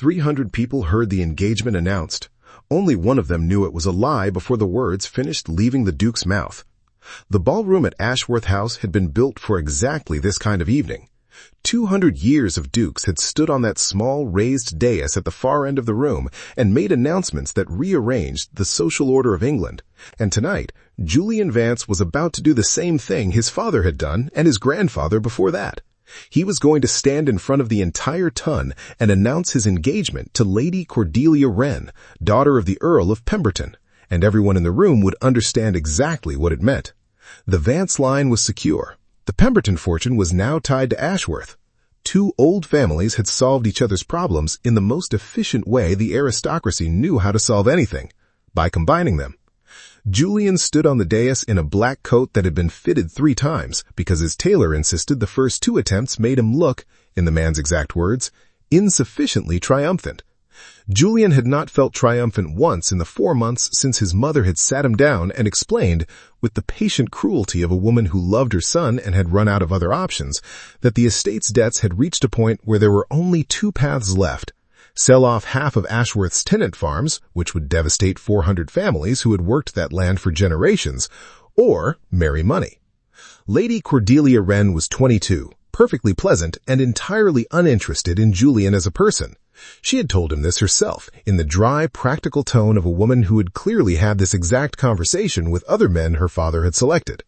300 people heard the engagement announced. Only one of them knew it was a lie before the words finished leaving the Duke's mouth. The ballroom at Ashworth House had been built for exactly this kind of evening. 200 years of dukes had stood on that small raised dais at the far end of the room and made announcements that rearranged the social order of England. And tonight, Julian Vance was about to do the same thing his father had done and his grandfather before that. He was going to stand in front of the entire ton and announce his engagement to Lady Cordelia Wren, daughter of the Earl of Pemberton, and everyone in the room would understand exactly what it meant. The Vance line was secure. The Pemberton fortune was now tied to Ashworth. Two old families had solved each other's problems in the most efficient way the aristocracy knew how to solve anything, by combining them. Julian stood on the dais in a black coat that had been fitted 3 times because his tailor insisted the first 2 attempts made him look, in the man's exact words, insufficiently triumphant. Julian had not felt triumphant once in the 4 months since his mother had sat him down and explained, with the patient cruelty of a woman who loved her son and had run out of other options, that the estate's debts had reached a point where there were only 2 paths left: sell off half of Ashworth's tenant farms, which would devastate 400 families who had worked that land for generations, or marry money. Lady Cordelia Wren was 22, perfectly pleasant and entirely uninterested in Julian as a person. She had told him this herself, in the dry, practical tone of a woman who had clearly had this exact conversation with other men her father had selected.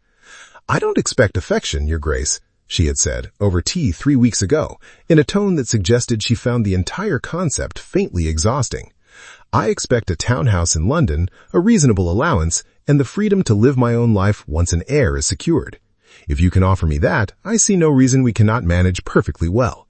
"I don't expect affection, Your Grace," she had said, over tea 3 weeks ago, in a tone that suggested she found the entire concept faintly exhausting. "I expect a townhouse in London, a reasonable allowance, and the freedom to live my own life once an heir is secured. If you can offer me that, I see no reason we cannot manage perfectly well."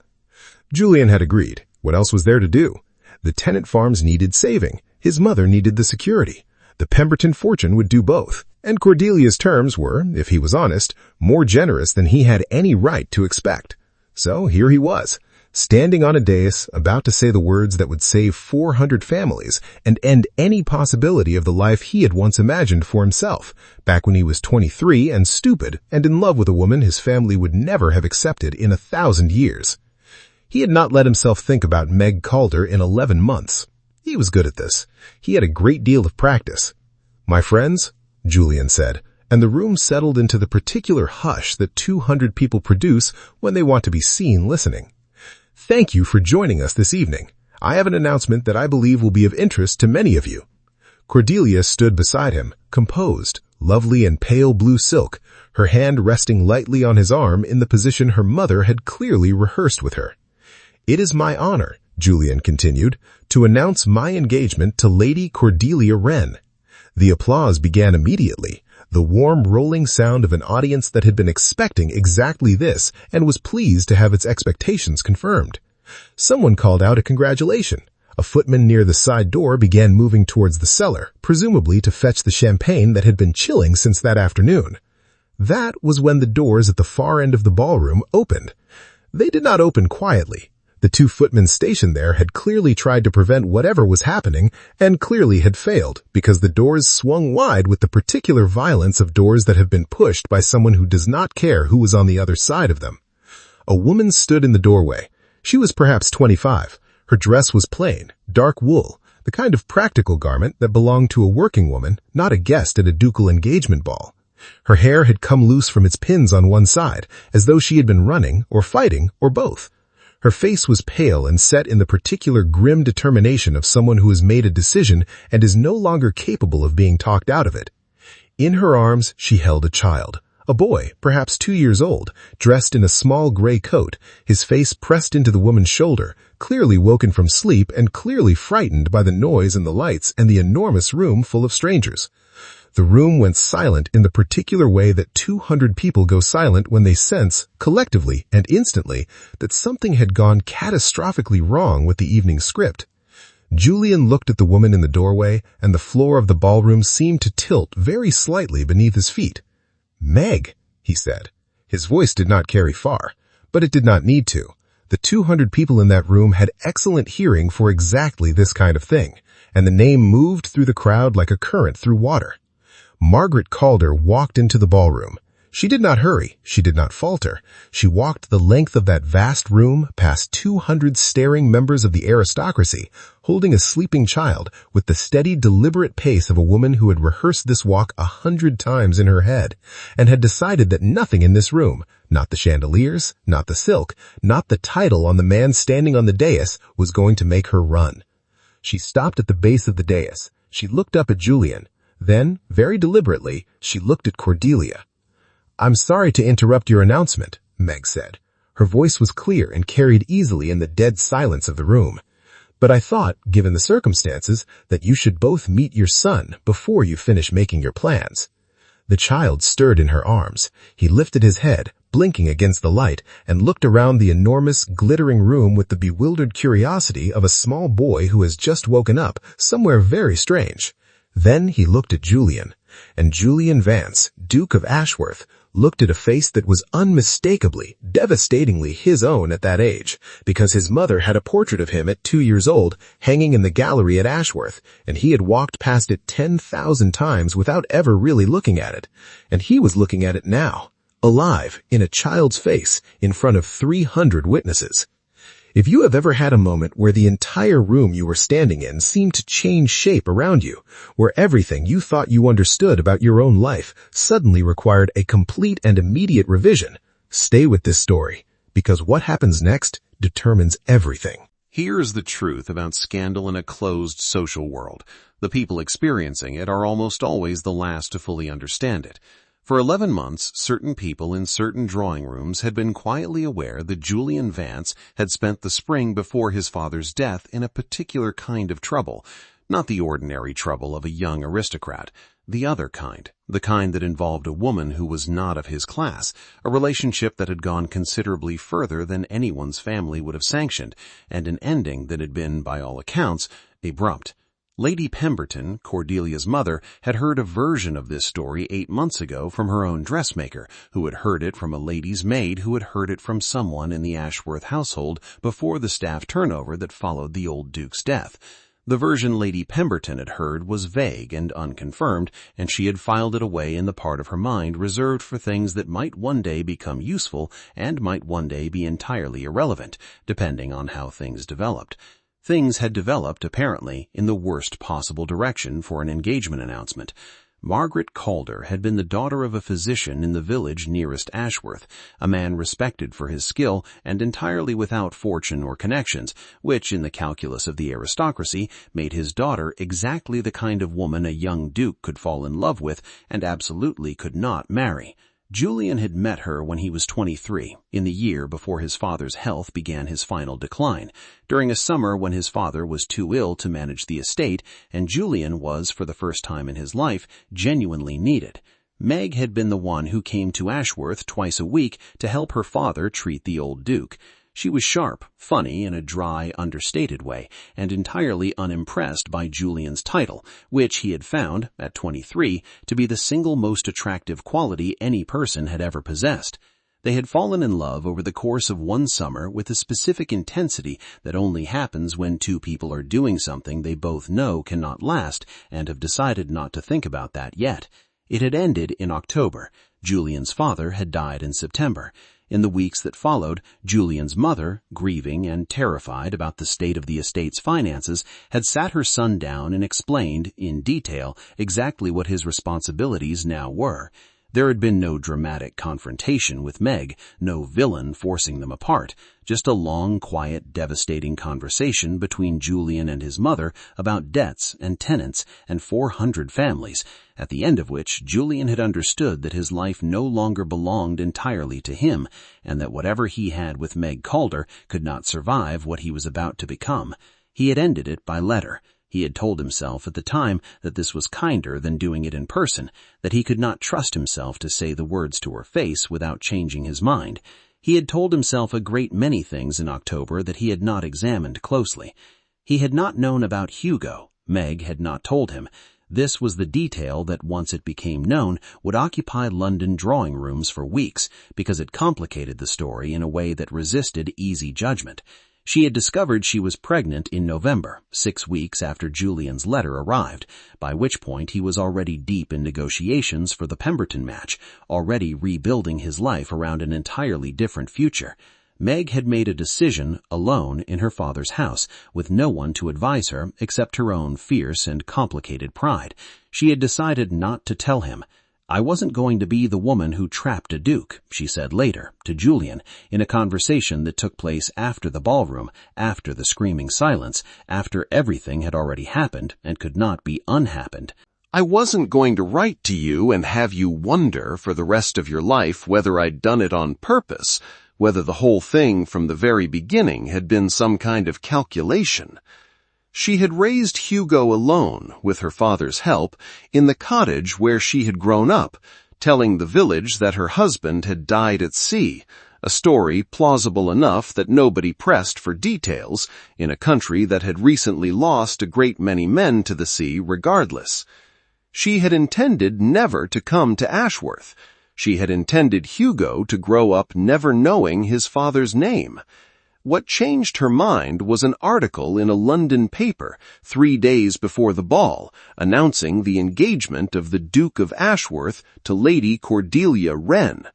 Julian had agreed. What else was there to do? The tenant farms needed saving. His mother needed the security. The Pemberton fortune would do both. And Cordelia's terms were, if he was honest, more generous than he had any right to expect. So here he was, standing on a dais, about to say the words that would save 400 families and end any possibility of the life he had once imagined for himself, back when he was 23 and stupid and in love with a woman his family would never have accepted in 1,000 years. He had not let himself think about Meg Calder in 11 months. He was good at this. He had a great deal of practice. "My friends," Julian said, and the room settled into the particular hush that 200 people produce when they want to be seen listening. "Thank you for joining us this evening. I have an announcement that I believe will be of interest to many of you." Cordelia stood beside him, composed, lovely in pale blue silk, her hand resting lightly on his arm in the position her mother had clearly rehearsed with her. "It is my honor," Julian continued, "to announce my engagement to Lady Cordelia Wren." The applause began immediately, the warm rolling sound of an audience that had been expecting exactly this and was pleased to have its expectations confirmed. Someone called out a congratulation. A footman near the side door began moving towards the cellar, presumably to fetch the champagne that had been chilling since that afternoon. That was when the doors at the far end of the ballroom opened. They did not open quietly. The 2 footmen stationed there had clearly tried to prevent whatever was happening and clearly had failed because the doors swung wide with the particular violence of doors that have been pushed by someone who does not care who was on the other side of them. A woman stood in the doorway. She was perhaps 25. Her dress was plain, dark wool, the kind of practical garment that belonged to a working woman, not a guest at a ducal engagement ball. Her hair had come loose from its pins on one side, as though she had been running or fighting or both. Her face was pale and set in the particular grim determination of someone who has made a decision and is no longer capable of being talked out of it. In her arms, she held a child, a boy, perhaps 2 years old, dressed in a small gray coat, his face pressed into the woman's shoulder, clearly woken from sleep and clearly frightened by the noise and the lights and the enormous room full of strangers. The room went silent in the particular way that 200 people go silent when they sense, collectively and instantly, that something had gone catastrophically wrong with the evening script. Julian looked at the woman in the doorway, and the floor of the ballroom seemed to tilt very slightly beneath his feet. "Meg," he said. His voice did not carry far, but it did not need to. The 200 people in that room had excellent hearing for exactly this kind of thing, and the name moved through the crowd like a current through water. Margaret Calder walked into the ballroom. She did not hurry. She did not falter. She walked the length of that vast room, past 200 staring members of the aristocracy, holding a sleeping child with the steady, deliberate pace of a woman who had rehearsed this walk 100 times in her head, and had decided that nothing in this room, not the chandeliers, not the silk, not the title on the man standing on the dais, was going to make her run. She stopped at the base of the dais. She looked up at Julian. Then, very deliberately, she looked at Cordelia. "I'm sorry to interrupt your announcement," Meg said. Her voice was clear and carried easily in the dead silence of the room. "But I thought, given the circumstances, that you should both meet your son before you finish making your plans." The child stirred in her arms. He lifted his head, blinking against the light, and looked around the enormous, glittering room with the bewildered curiosity of a small boy who has just woken up somewhere very strange. Then he looked at Julian, and Julian Vance, Duke of Ashworth, looked at a face that was unmistakably, devastatingly his own at that age, because his mother had a portrait of him at 2 years old hanging in the gallery at Ashworth, and he had walked past it 10,000 times without ever really looking at it. And he was looking at it now, alive, in a child's face, in front of 300 witnesses. If you have ever had a moment where the entire room you were standing in seemed to change shape around you, where everything you thought you understood about your own life suddenly required a complete and immediate revision, stay with this story, because what happens next determines everything. Here's the truth about scandal in a closed social world. The people experiencing it are almost always the last to fully understand it. For 11 months, certain people in certain drawing rooms had been quietly aware that Julian Vance had spent the spring before his father's death in a particular kind of trouble, not the ordinary trouble of a young aristocrat, the other kind, the kind that involved a woman who was not of his class, a relationship that had gone considerably further than anyone's family would have sanctioned, and an ending that had been, by all accounts, abrupt. Lady Pemberton, Cordelia's mother, had heard a version of this story 8 months ago from her own dressmaker, who had heard it from a lady's maid who had heard it from someone in the Ashworth household before the staff turnover that followed the old Duke's death. The version Lady Pemberton had heard was vague and unconfirmed, and she had filed it away in the part of her mind reserved for things that might one day become useful and might one day be entirely irrelevant, depending on how things developed. Things had developed, apparently, in the worst possible direction for an engagement announcement. Margaret Calder had been the daughter of a physician in the village nearest Ashworth, a man respected for his skill and entirely without fortune or connections, which, in the calculus of the aristocracy, made his daughter exactly the kind of woman a young duke could fall in love with and absolutely could not marry. Julian had met her when he was 23, in the year before his father's health began his final decline, during a summer when his father was too ill to manage the estate, and Julian was, for the first time in his life, genuinely needed. Meg had been the one who came to Ashworth twice a week to help her father treat the old Duke. She was sharp, funny in a dry, understated way, and entirely unimpressed by Julian's title, which he had found, at 23, to be the single most attractive quality any person had ever possessed. They had fallen in love over the course of one summer with a specific intensity that only happens when two people are doing something they both know cannot last and have decided not to think about that yet. It had ended in October. Julian's father had died in September. In the weeks that followed, Julian's mother, grieving and terrified about the state of the estate's finances, had sat her son down and explained, in detail, exactly what his responsibilities now were. There had been no dramatic confrontation with Meg, no villain forcing them apart, just a long, quiet, devastating conversation between Julian and his mother about debts and tenants and 400 families, at the end of which Julian had understood that his life no longer belonged entirely to him, and that whatever he had with Meg Calder could not survive what he was about to become. He had ended it by letter. He had told himself at the time that this was kinder than doing it in person, that he could not trust himself to say the words to her face without changing his mind. He had told himself a great many things in October that he had not examined closely. He had not known about Hugo. Meg had not told him. This was the detail that, once it became known, would occupy London drawing rooms for weeks, because it complicated the story in a way that resisted easy judgment. She had discovered she was pregnant in November, 6 weeks after Julian's letter arrived, by which point he was already deep in negotiations for the Pemberton match, already rebuilding his life around an entirely different future. Meg had made a decision alone in her father's house, with no one to advise her except her own fierce and complicated pride. She had decided not to tell him. "I wasn't going to be the woman who trapped a duke," she said later to Julian in a conversation that took place after the ballroom, after the screaming silence, after everything had already happened and could not be unhappened. "I wasn't going to write to you and have you wonder for the rest of your life whether I'd done it on purpose, whether the whole thing from the very beginning had been some kind of calculation." She had raised Hugo alone, with her father's help, in the cottage where she had grown up, telling the village that her husband had died at sea, a story plausible enough that nobody pressed for details, in a country that had recently lost a great many men to the sea regardless. She had intended never to come to Ashworth. She had intended Hugo to grow up never knowing his father's name. What changed her mind was an article in a London paper 3 days before the ball, announcing the engagement of the Duke of Ashworth to Lady Cordelia Wren.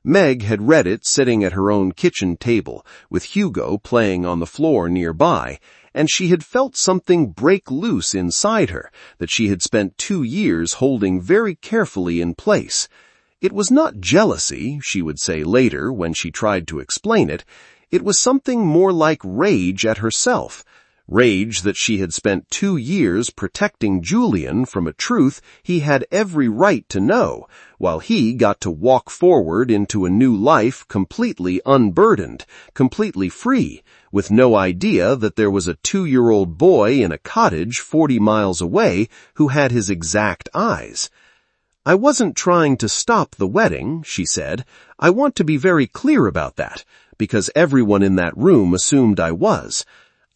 Meg had read it sitting at her own kitchen table, with Hugo playing on the floor nearby, and she had felt something break loose inside her that she had spent 2 years holding very carefully in place. It was not jealousy, she would say later when she tried to explain it. It was something more like rage at herself, rage that she had spent 2 years protecting Julian from a truth he had every right to know, while he got to walk forward into a new life completely unburdened, completely free, with no idea that there was a 2-year-old boy in a cottage 40 miles away who had his exact eyes. "I wasn't trying to stop the wedding," she said. "I want to be very clear about that, because everyone in that room assumed I was.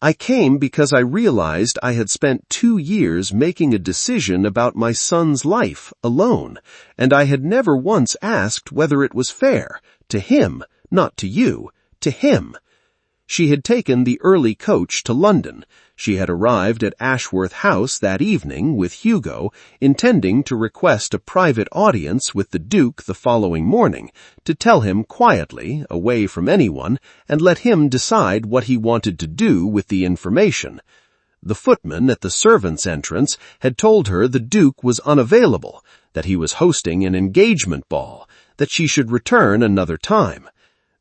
I came because I realized I had spent 2 years making a decision about my son's life alone, and I had never once asked whether it was fair. To him, not to you, to him." She had taken the early coach to London. She had arrived at Ashworth House that evening with Hugo, intending to request a private audience with the Duke the following morning, to tell him quietly, away from anyone, and let him decide what he wanted to do with the information. The footman at the servants' entrance had told her the Duke was unavailable, that he was hosting an engagement ball, that she should return another time.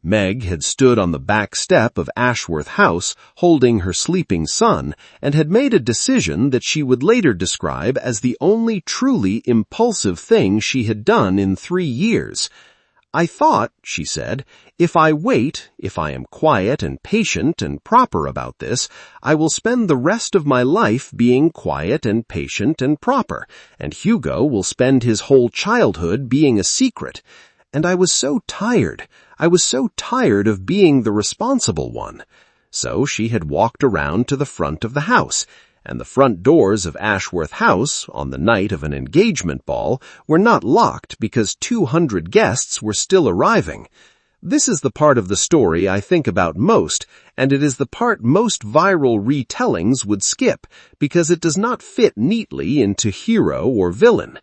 Meg had stood on the back step of Ashworth House holding her sleeping son and had made a decision that she would later describe as the only truly impulsive thing she had done in 3 years. "I thought," she said, "if I wait, if I am quiet and patient and proper about this, I will spend the rest of my life being quiet and patient and proper, and Hugo will spend his whole childhood being a secret. And I was so tired. I was so tired of being the responsible one." So she had walked around to the front of the house, and the front doors of Ashworth House, on the night of an engagement ball, were not locked because 200 guests were still arriving. This is the part of the story I think about most, and it is the part most viral retellings would skip, because it does not fit neatly into hero or villain.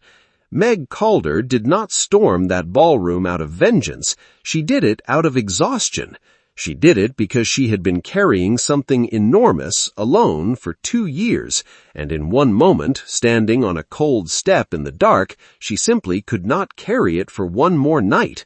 Meg Calder did not storm that ballroom out of vengeance. She did it out of exhaustion. She did it because she had been carrying something enormous alone for 2 years, and in one moment, standing on a cold step in the dark, she simply could not carry it for one more night.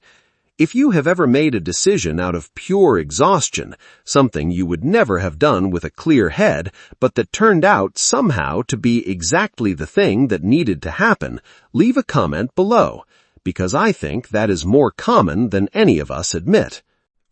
If you have ever made a decision out of pure exhaustion, something you would never have done with a clear head, but that turned out somehow to be exactly the thing that needed to happen, leave a comment below, because I think that is more common than any of us admit.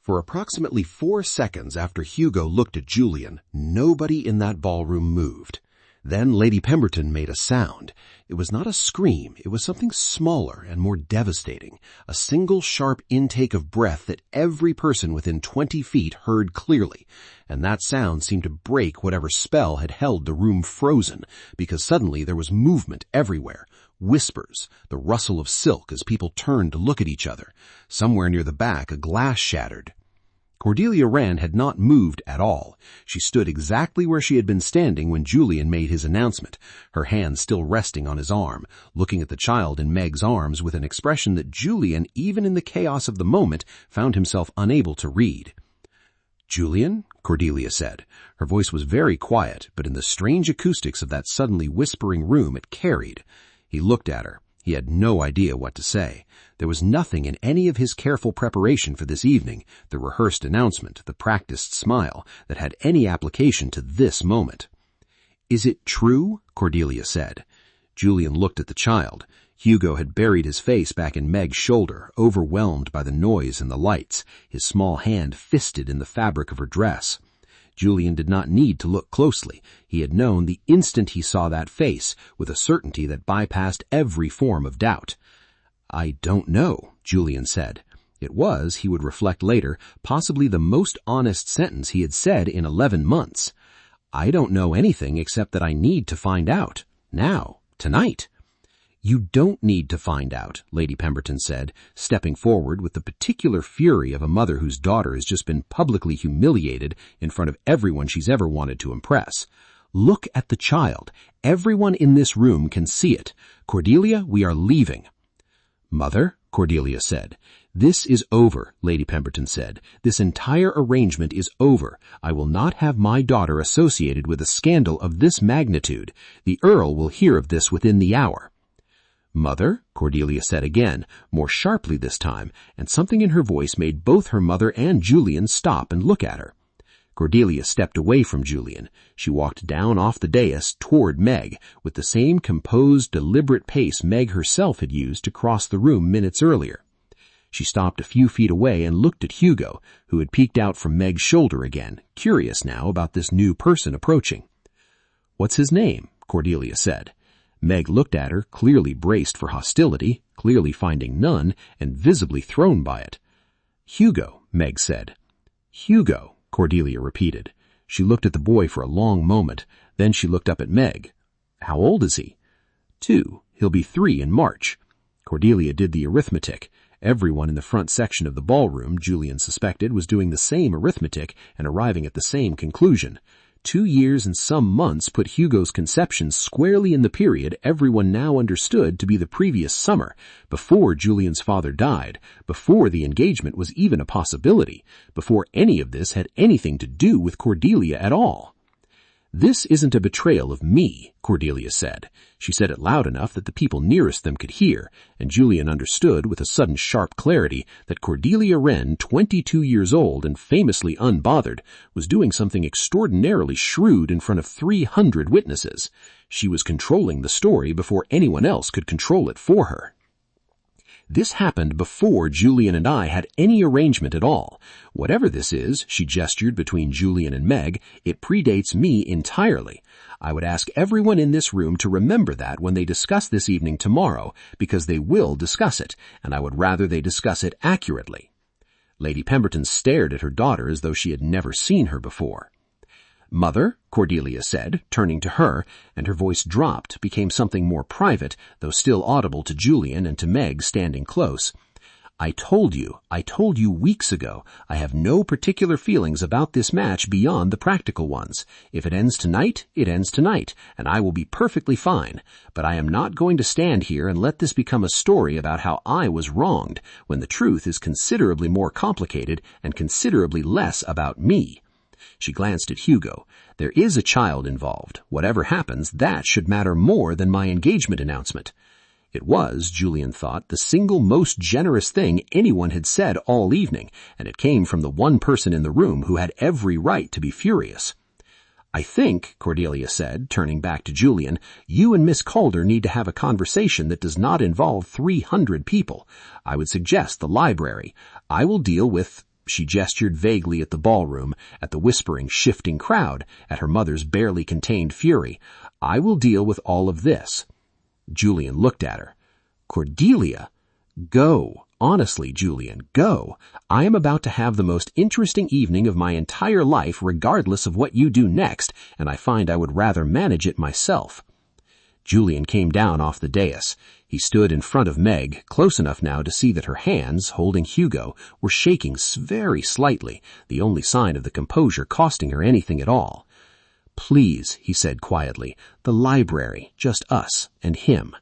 For approximately 4 seconds after Hugo looked at Julian, nobody in that ballroom moved. Then Lady Pemberton made a sound. It was not a scream, it was something smaller and more devastating, a single sharp intake of breath that every person within 20 feet heard clearly, and that sound seemed to break whatever spell had held the room frozen, because suddenly there was movement everywhere. Whispers, the rustle of silk as people turned to look at each other. Somewhere near the back, a glass shattered. Cordelia Wren had not moved at all. She stood exactly where she had been standing when Julian made his announcement, her hand still resting on his arm, looking at the child in Meg's arms with an expression that Julian, even in the chaos of the moment, found himself unable to read. "Julian?" Cordelia said. Her voice was very quiet, but in the strange acoustics of that suddenly whispering room it carried. He looked at her. He had no idea what to say. There was nothing in any of his careful preparation for this evening, the rehearsed announcement, the practiced smile, that had any application to this moment. "Is it true?" Cordelia said. Julian looked at the child. Hugo had buried his face back in Meg's shoulder, overwhelmed by the noise and the lights, his small hand fisted in the fabric of her dress. Julian did not need to look closely. He had known the instant he saw that face, with a certainty that bypassed every form of doubt. "I don't know," Julian said. It was, he would reflect later, possibly the most honest sentence he had said in 11 months. "I don't know anything except that I need to find out. Now. Tonight." "You don't need to find out," Lady Pemberton said, stepping forward with the particular fury of a mother whose daughter has just been publicly humiliated in front of everyone she's ever wanted to impress. "Look at the child. Everyone in this room can see it. Cordelia, we are leaving." "Mother," Cordelia said. "This is over," Lady Pemberton said. "This entire arrangement is over. I will not have my daughter associated with a scandal of this magnitude. The Earl will hear of this within the hour." "Mother," Cordelia said again, more sharply this time, and something in her voice made both her mother and Julian stop and look at her. Cordelia stepped away from Julian. She walked down off the dais toward Meg, with the same composed, deliberate pace Meg herself had used to cross the room minutes earlier. She stopped a few feet away and looked at Hugo, who had peeked out from Meg's shoulder again, curious now about this new person approaching. "What's his name?" Cordelia said. Meg looked at her, clearly braced for hostility, clearly finding none, and visibly thrown by it. "Hugo," Meg said. "Hugo," Cordelia repeated. She looked at the boy for a long moment. Then she looked up at Meg. "How old is he?" 2. He'll be 3 in March." Cordelia did the arithmetic. Everyone in the front section of the ballroom, Julian suspected, was doing the same arithmetic and arriving at the same conclusion. 2 years and some months put Hugo's conception squarely in the period everyone now understood to be the previous summer, before Julian's father died, before the engagement was even a possibility, before any of this had anything to do with Cordelia at all. "This isn't a betrayal of me," Cordelia said. She said it loud enough that the people nearest them could hear, and Julian understood with a sudden sharp clarity that Cordelia Wren, 22 years old and famously unbothered, was doing something extraordinarily shrewd in front of 300 witnesses. She was controlling the story before anyone else could control it for her. "This happened before Julian and I had any arrangement at all. Whatever this is," she gestured between Julian and Meg, "it predates me entirely. I would ask everyone in this room to remember that when they discuss this evening tomorrow, because they will discuss it, and I would rather they discuss it accurately." Lady Pemberton stared at her daughter as though she had never seen her before. "Mother," Cordelia said, turning to her, and her voice dropped, became something more private, though still audible to Julian and to Meg standing close. I told you weeks ago, I have no particular feelings about this match beyond the practical ones. If it ends tonight, it ends tonight, and I will be perfectly fine. But I am not going to stand here and let this become a story about how I was wronged, when the truth is considerably more complicated and considerably less about me." She glanced at Hugo. "There is a child involved. Whatever happens, that should matter more than my engagement announcement." It was, Julian thought, the single most generous thing anyone had said all evening, and it came from the one person in the room who had every right to be furious. "I think," Cordelia said, turning back to Julian, "you and Miss Calder need to have a conversation that does not involve 300 people. I would suggest the library. I will deal with—" She gestured vaguely at the ballroom, at the whispering, shifting crowd, at her mother's barely contained fury. "I will deal with all of this." Julian looked at her. "Cordelia, go. Honestly, Julian, go. I am about to have the most interesting evening of my entire life regardless of what you do next, and I find I would rather manage it myself." Julian came down off the dais. He stood in front of Meg, close enough now to see that her hands, holding Hugo, were shaking very slightly, the only sign of the composure costing her anything at all. "Please," he said quietly, "the library, just us and him."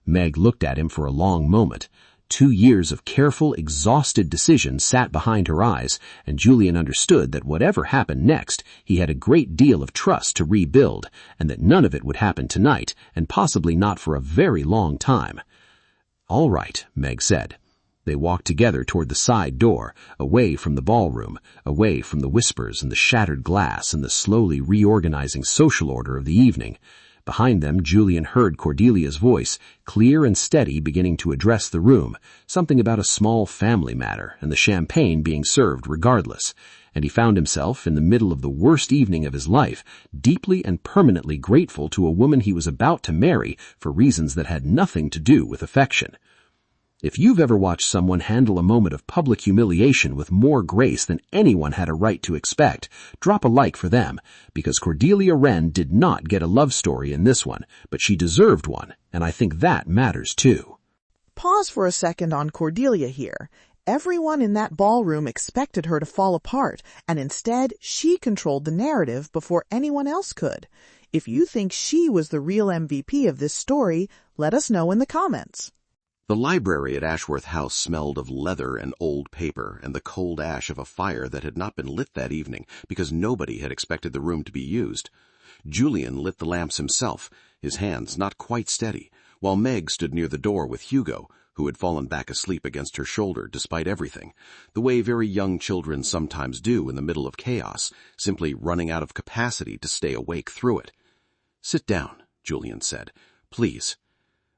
Meg looked at him for a long moment. 2 years of careful, exhausted decision sat behind her eyes, and Julian understood that whatever happened next, he had a great deal of trust to rebuild, and that none of it would happen tonight, and possibly not for a very long time. "All right," Meg said. They walked together toward the side door, away from the ballroom, away from the whispers and the shattered glass and the slowly reorganizing social order of the evening. Behind them, Julian heard Cordelia's voice, clear and steady, beginning to address the room, something about a small family matter and the champagne being served regardless, and he found himself, in the middle of the worst evening of his life, deeply and permanently grateful to a woman he was about to marry for reasons that had nothing to do with affection. If you've ever watched someone handle a moment of public humiliation with more grace than anyone had a right to expect, drop a like for them, because Cordelia Wren did not get a love story in this one, but she deserved one, and I think that matters too. Pause for a second on Cordelia here. Everyone in that ballroom expected her to fall apart, and instead she controlled the narrative before anyone else could. If you think she was the real MVP of this story, let us know in the comments. The library at Ashworth House smelled of leather and old paper and the cold ash of a fire that had not been lit that evening because nobody had expected the room to be used. Julian lit the lamps himself, his hands not quite steady, while Meg stood near the door with Hugo, who had fallen back asleep against her shoulder despite everything, the way very young children sometimes do in the middle of chaos, simply running out of capacity to stay awake through it. "Sit down," Julian said. "Please."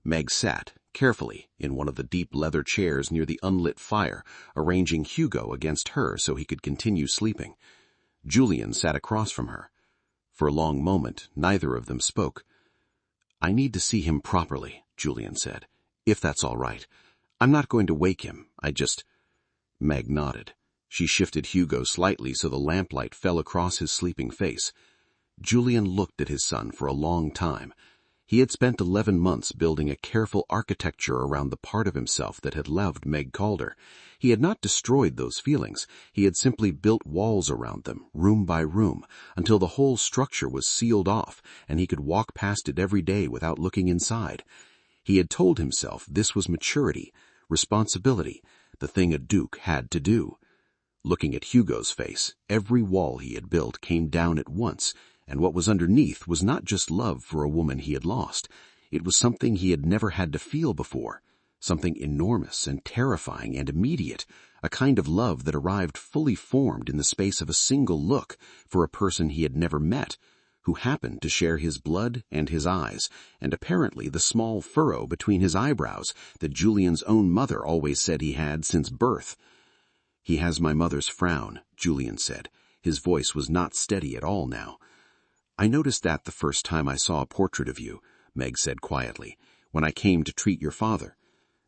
Meg sat, carefully, in one of the deep leather chairs near the unlit fire, arranging Hugo against her so he could continue sleeping. Julian sat across from her. For a long moment, neither of them spoke. "I need to see him properly," Julian said, "if that's all right. I'm not going to wake him, Meg nodded. She shifted Hugo slightly so the lamplight fell across his sleeping face. Julian looked at his son for a long time. He had spent 11 months building a careful architecture around the part of himself that had loved Meg Calder. He had not destroyed those feelings. He had simply built walls around them, room by room, until the whole structure was sealed off, and he could walk past it every day without looking inside. He had told himself this was maturity, responsibility, the thing a duke had to do. Looking at Hugo's face, every wall he had built came down at once, and what was underneath was not just love for a woman he had lost. It was something he had never had to feel before, something enormous and terrifying and immediate, a kind of love that arrived fully formed in the space of a single look for a person he had never met, who happened to share his blood and his eyes, and apparently the small furrow between his eyebrows that Julian's own mother always said he had since birth. "He has my mother's frown," Julian said. His voice was not steady at all now. "I noticed that the first time I saw a portrait of you," Meg said quietly, "when I came to treat your father.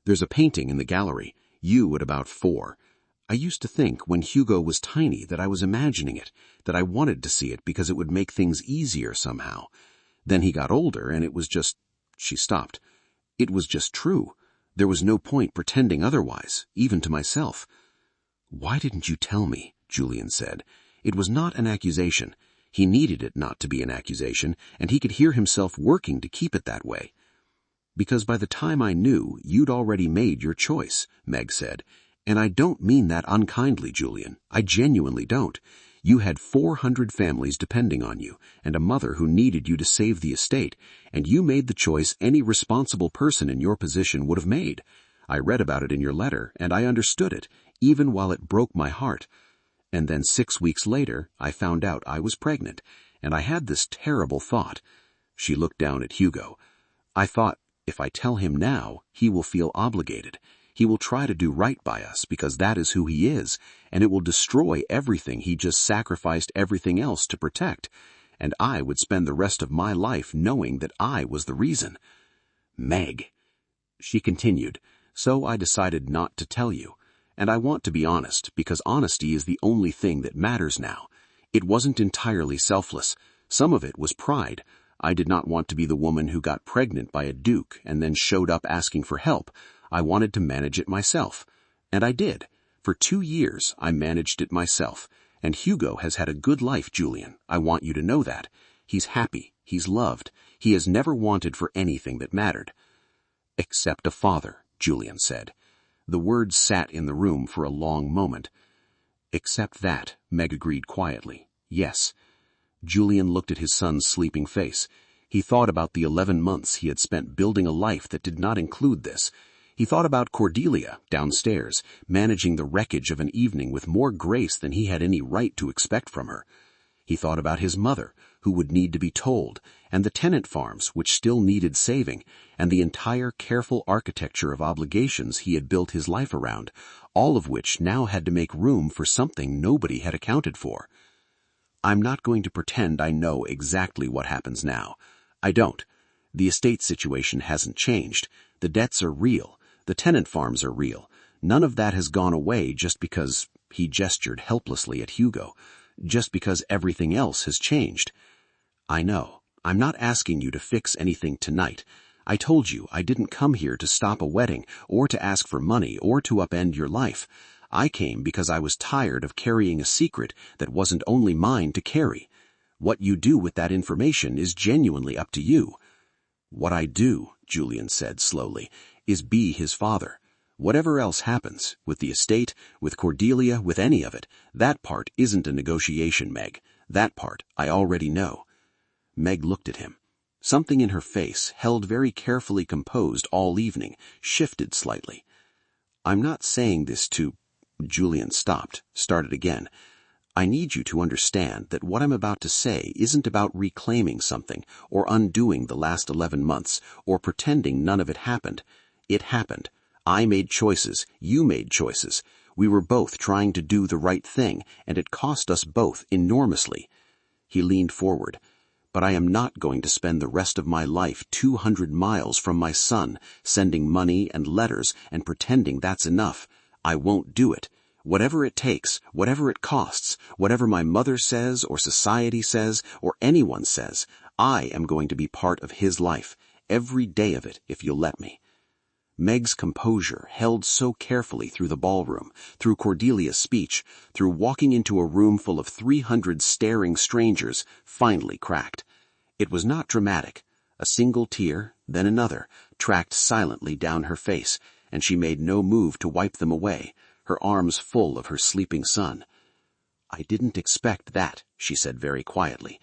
There's a painting in the gallery, you at about 4. I used to think when Hugo was tiny that I was imagining it, that I wanted to see it because it would make things easier somehow. Then he got older and it was just—" She stopped. "It was just true. There was no point pretending otherwise, even to myself." "Why didn't you tell me?" Julian said. It was not an accusation. He needed it not to be an accusation, and he could hear himself working to keep it that way. "Because by the time I knew, you'd already made your choice," Meg said. "And I don't mean that unkindly, Julian. I genuinely don't. You had 400 families depending on you, and a mother who needed you to save the estate, and you made the choice any responsible person in your position would have made. I read about it in your letter, and I understood it, even while it broke my heart. And then 6 weeks later, I found out I was pregnant, and I had this terrible thought." She looked down at Hugo. "I thought, if I tell him now, he will feel obligated. He will try to do right by us because that is who he is, and it will destroy everything he just sacrificed everything else to protect. And I would spend the rest of my life knowing that I was the reason." "Meg," she continued, "so I decided not to tell you. And I want to be honest, because honesty is the only thing that matters now. It wasn't entirely selfless. Some of it was pride. I did not want to be the woman who got pregnant by a duke and then showed up asking for help. I wanted to manage it myself. And I did. For 2 years, I managed it myself. And Hugo has had a good life, Julian. I want you to know that. He's happy. He's loved. He has never wanted for anything that mattered. Except a father, Julian said. The words sat in the room for a long moment. Except that, Meg agreed quietly. Yes. Julian looked at his son's sleeping face. He thought about the 11 months he had spent building a life that did not include this. He thought about Cordelia, downstairs, managing the wreckage of an evening with more grace than he had any right to expect from her. He thought about his mother, who would need to be told, and the tenant farms, which still needed saving, and the entire careful architecture of obligations he had built his life around, all of which now had to make room for something nobody had accounted for. I'm not going to pretend I know exactly what happens now. I don't. The estate situation hasn't changed. The debts are real. The tenant farms are real. None of that has gone away just because, he gestured helplessly at Hugo, just because everything else has changed. I know. I'm not asking you to fix anything tonight. I told you I didn't come here to stop a wedding or to ask for money or to upend your life. I came because I was tired of carrying a secret that wasn't only mine to carry. What you do with that information is genuinely up to you. What I do, Julian said slowly, is be his father. Whatever else happens, with the estate, with Cordelia, with any of it, that part isn't a negotiation, Meg. That part I already know. Meg looked at him. Something in her face, held very carefully composed all evening, shifted slightly. I'm not saying this to... Julian stopped, started again. I need you to understand that what I'm about to say isn't about reclaiming something, or undoing the last 11 months, or pretending none of it happened. It happened. I made choices. You made choices. We were both trying to do the right thing, and it cost us both enormously. He leaned forward. But I am not going to spend the rest of my life 200 miles from my son, sending money and letters and pretending that's enough. I won't do it. Whatever it takes, whatever it costs, whatever my mother says or society says or anyone says, I am going to be part of his life, every day of it, if you'll let me. Meg's composure, held so carefully through the ballroom, through Cordelia's speech, through walking into a room full of 300 staring strangers, finally cracked. It was not dramatic. A single tear, then another, tracked silently down her face, and she made no move to wipe them away, her arms full of her sleeping son. I didn't expect that, she said very quietly.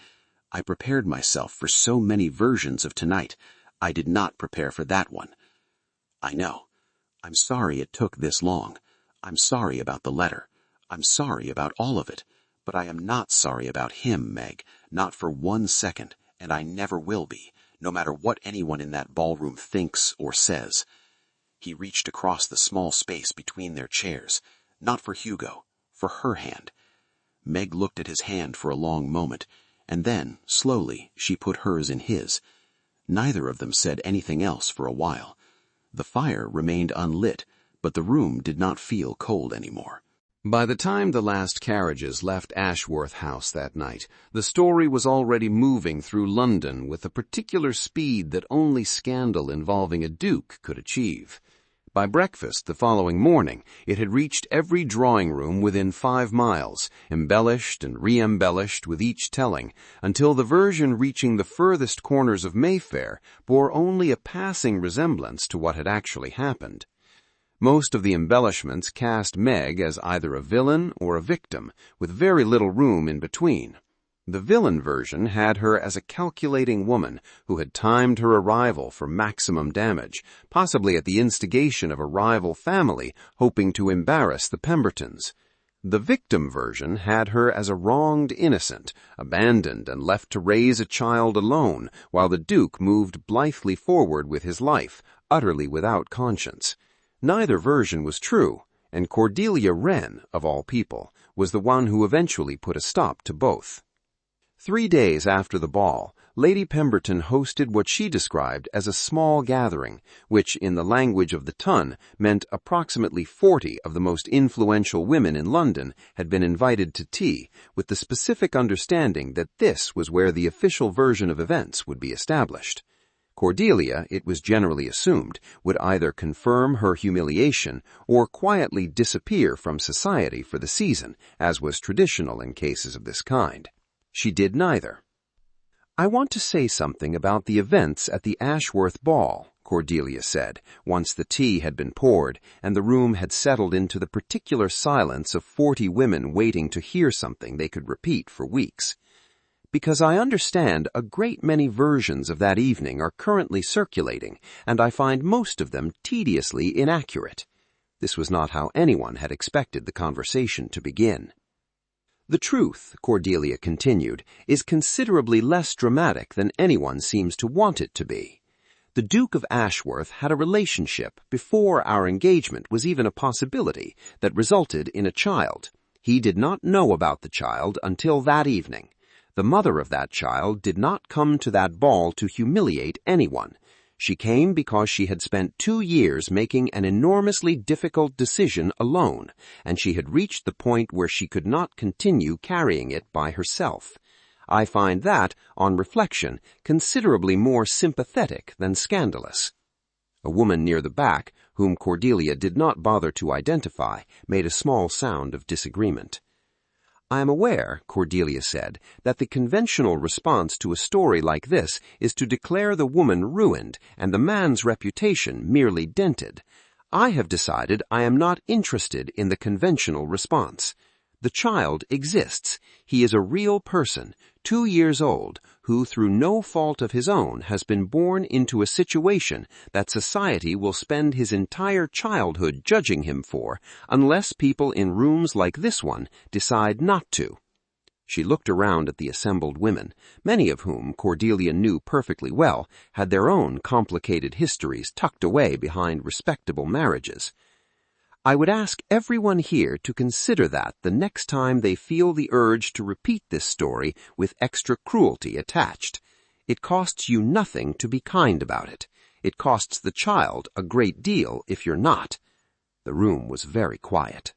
I prepared myself for so many versions of tonight. I did not prepare for that one. I know. I'm sorry it took this long. I'm sorry about the letter. I'm sorry about all of it. But I am not sorry about him, Meg, not for 1 second, and I never will be, no matter what anyone in that ballroom thinks or says. He reached across the small space between their chairs, not for Hugo, for her hand. Meg looked at his hand for a long moment, and then, slowly, she put hers in his. Neither of them said anything else for a while. The fire remained unlit, but the room did not feel cold anymore. By the time the last carriages left Ashworth House that night, the story was already moving through London with a particular speed that only scandal involving a duke could achieve. By breakfast the following morning, it had reached every drawing-room within 5 miles, embellished and re-embellished with each telling, until the version reaching the furthest corners of Mayfair bore only a passing resemblance to what had actually happened. Most of the embellishments cast Meg as either a villain or a victim, with very little room in between. The villain version had her as a calculating woman who had timed her arrival for maximum damage, possibly at the instigation of a rival family hoping to embarrass the Pembertons. The victim version had her as a wronged innocent, abandoned and left to raise a child alone, while the Duke moved blithely forward with his life, utterly without conscience. Neither version was true, and Cordelia Wren, of all people, was the one who eventually put a stop to both. 3 days after the ball, Lady Pemberton hosted what she described as a small gathering, which, in the language of the Ton, meant approximately 40 of the most influential women in London had been invited to tea, with the specific understanding that this was where the official version of events would be established. Cordelia, it was generally assumed, would either confirm her humiliation or quietly disappear from society for the season, as was traditional in cases of this kind. She did neither. "I want to say something about the events at the Ashworth ball," Cordelia said, once the tea had been poured and the room had settled into the particular silence of 40 women waiting to hear something they could repeat for weeks. "Because I understand a great many versions of that evening are currently circulating, and I find most of them tediously inaccurate." This was not how anyone had expected the conversation to begin. "The truth," Cordelia continued, "is considerably less dramatic than anyone seems to want it to be. The Duke of Ashworth had a relationship before our engagement was even a possibility that resulted in a child. He did not know about the child until that evening. The mother of that child did not come to that ball to humiliate anyone. She came because she had spent 2 years making an enormously difficult decision alone, and she had reached the point where she could not continue carrying it by herself. I find that, on reflection, considerably more sympathetic than scandalous." A woman near the back, whom Cordelia did not bother to identify, made a small sound of disagreement. "I am aware," Cordelia said, "that the conventional response to a story like this is to declare the woman ruined and the man's reputation merely dented. I have decided I am not interested in the conventional response. The child exists. He is a real person, 2 years old, who through no fault of his own has been born into a situation that society will spend his entire childhood judging him for, unless people in rooms like this one decide not to." She looked around at the assembled women, many of whom Cordelia knew perfectly well had their own complicated histories tucked away behind respectable marriages. "I would ask everyone here to consider that the next time they feel the urge to repeat this story with extra cruelty attached. It costs you nothing to be kind about it. It costs the child a great deal if you're not." The room was very quiet.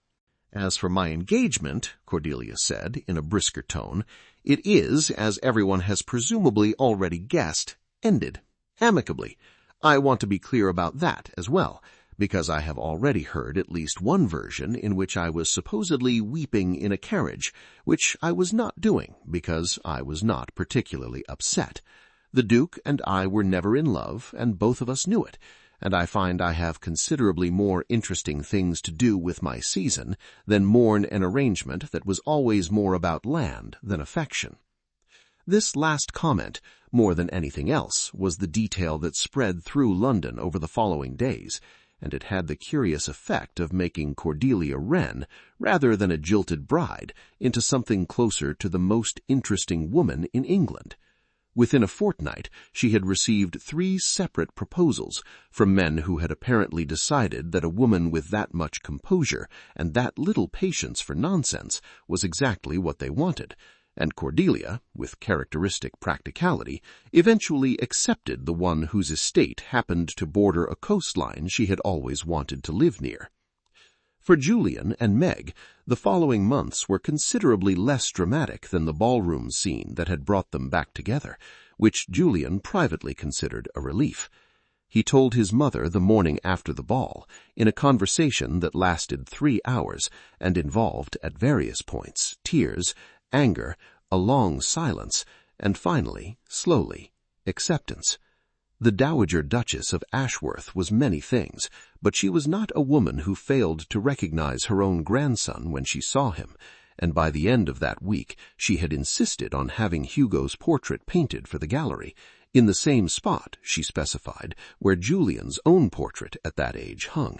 "As for my engagement," Cordelia said in a brisker tone, "it is, as everyone has presumably already guessed, ended. Amicably. I want to be clear about that as well, because I have already heard at least one version in which I was supposedly weeping in a carriage, which I was not doing because I was not particularly upset. The Duke and I were never in love, and both of us knew it, and I find I have considerably more interesting things to do with my season than mourn an arrangement that was always more about land than affection." This last comment, more than anything else, was the detail that spread through London over the following days, and it had the curious effect of making Cordelia Wren, rather than a jilted bride, into something closer to the most interesting woman in England. Within a fortnight, she had received 3 separate proposals from men who had apparently decided that a woman with that much composure and that little patience for nonsense was exactly what they wanted, and Cordelia, with characteristic practicality, eventually accepted the one whose estate happened to border a coastline she had always wanted to live near. For Julian and Meg, the following months were considerably less dramatic than the ballroom scene that had brought them back together, which Julian privately considered a relief. He told his mother the morning after the ball, in a conversation that lasted 3 hours and involved, at various points, tears, anger, a long silence, and finally, slowly, acceptance. The Dowager Duchess of Ashworth was many things, but she was not a woman who failed to recognize her own grandson when she saw him, and by the end of that week she had insisted on having Hugo's portrait painted for the gallery, in the same spot, she specified, where Julian's own portrait at that age hung.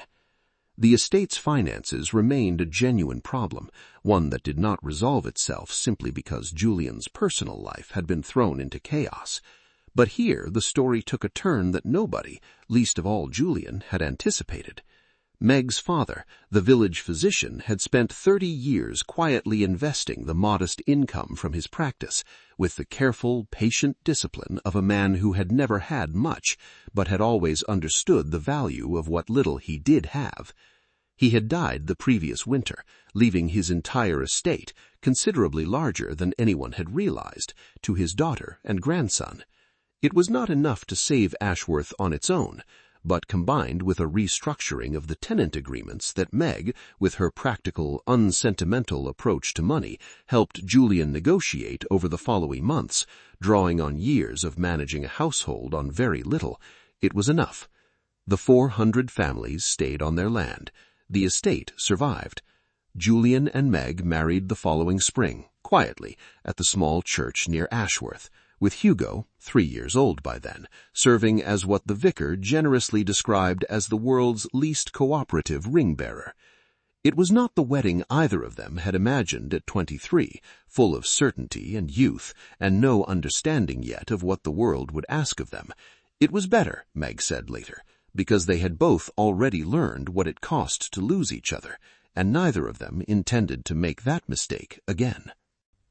The estate's finances remained a genuine problem, one that did not resolve itself simply because Julian's personal life had been thrown into chaos. But here the story took a turn that nobody, least of all Julian, had anticipated. Meg's father, the village physician, had spent 30 years quietly investing the modest income from his practice with the careful, patient discipline of a man who had never had much, but had always understood the value of what little he did have. He had died the previous winter, leaving his entire estate, considerably larger than anyone had realized, to his daughter and grandson. It was not enough to save Ashworth on its own, but combined with a restructuring of the tenant agreements that Meg, with her practical, unsentimental approach to money, helped Julian negotiate over the following months, drawing on years of managing a household on very little, it was enough. The 400 families stayed on their land. The estate survived. Julian and Meg married the following spring, quietly, at the small church near Ashworth, with Hugo, 3 years old by then, serving as what the vicar generously described as the world's least cooperative ring-bearer. It was not the wedding either of them had imagined at 23, full of certainty and youth, and no understanding yet of what the world would ask of them. It was better, Meg said later, because they had both already learned what it cost to lose each other, and neither of them intended to make that mistake again.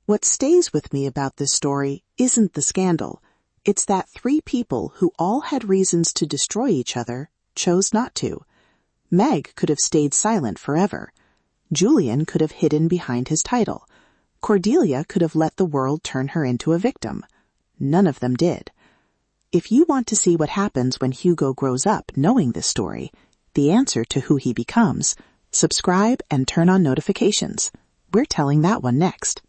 What stays with me about this story isn't the scandal. It's that 3 people who all had reasons to destroy each other chose not to. Meg could have stayed silent forever. Julian could have hidden behind his title. Cordelia could have let the world turn her into a victim. None of them did. If you want to see what happens when Hugo grows up knowing this story, the answer to who he becomes, subscribe and turn on notifications. We're telling that one next.